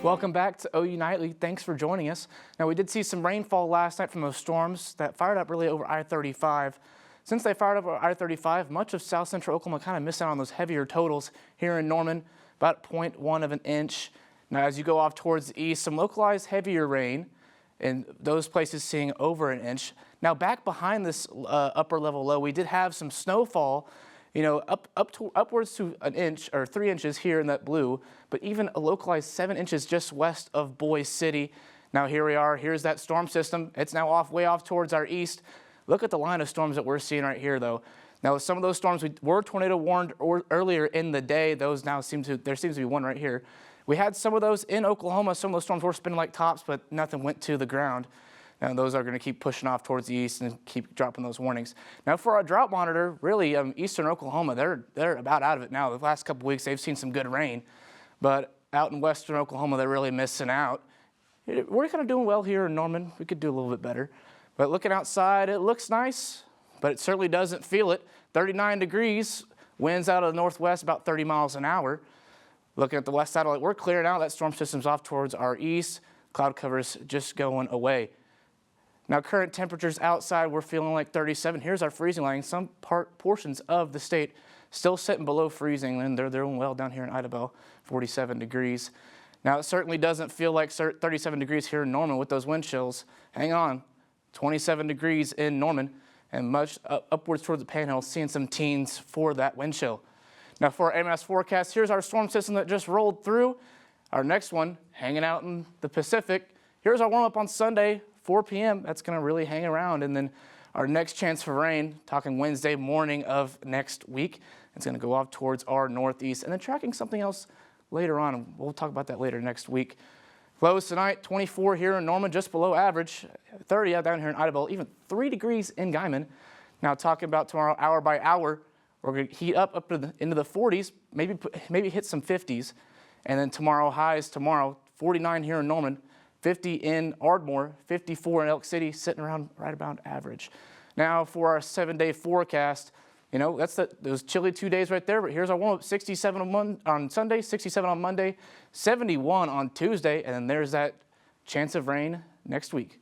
Welcome back to OU Nightly. Thanks for joining us. Now, we did see some rainfall last night from those storms that fired up really over I-35. Since they fired up over I-35, much of south central Oklahoma kind of missed out on those heavier totals. Here in Norman, about 0.1 of an inch. Now, as you go off towards the east, some localized heavier rain, and those places seeing over an inch. Now, back behind this upper level low, we did have some snowfall, upwards to an inch or 3 inches here in that blue, but even a localized 7 inches just west of Boise City. Now here we are, here's that storm system. It's now way off towards our east. Look at the line of storms that we're seeing right here though. Now some of those storms were tornado warned earlier in the day. Those now there seems to be one right here. We had some of those in Oklahoma. Some of those storms were spinning like tops, but nothing went to the ground. And those are going to keep pushing off towards the east and keep dropping those warnings. Now for our drought monitor, really eastern Oklahoma, they're about out of it now. The last couple weeks they've seen some good rain, but out in western Oklahoma they're really missing out. We're kind of doing well here in Norman. We could do a little bit better. But looking outside, it looks nice, but it certainly doesn't feel it. 39 degrees, winds out of the northwest about 30 miles an hour. Looking at the west satellite, we're clearing out. That storm system's off towards our east. Cloud cover's just going away. Now current temperatures outside, we're feeling like 37. Here's our freezing line. Some portions of the state still sitting below freezing, and they're doing well down here in Idabel, 47 degrees. Now it certainly doesn't feel like 37 degrees here in Norman with those wind chills. Hang on, 27 degrees in Norman, and much upwards towards the Panhandle, seeing some teens for that wind chill. Now for our AMS forecast, here's our storm system that just rolled through. Our next one, hanging out in the Pacific. Here's our warm-up on Sunday, 4 p.m. That's going to really hang around. And then our next chance for rain, talking Wednesday morning of next week, it's going to go off towards our northeast. And then tracking something else later on. We'll talk about that later next week. Lows tonight, 24 here in Norman, just below average. 30 down here in Idabel, even 3 degrees in Guyman. Now talking about tomorrow hour by hour, we're going to heat up into the 40s, maybe hit some 50s. And then tomorrow highs, 49 here in Norman, 50 in Ardmore, 54 in Elk City, sitting around right about average. Now for our 7-day forecast, that's those chilly 2 days right there, but here's our warm-up, 67 on Sunday, 67 on Monday, 71 on Tuesday, and then there's that chance of rain next week.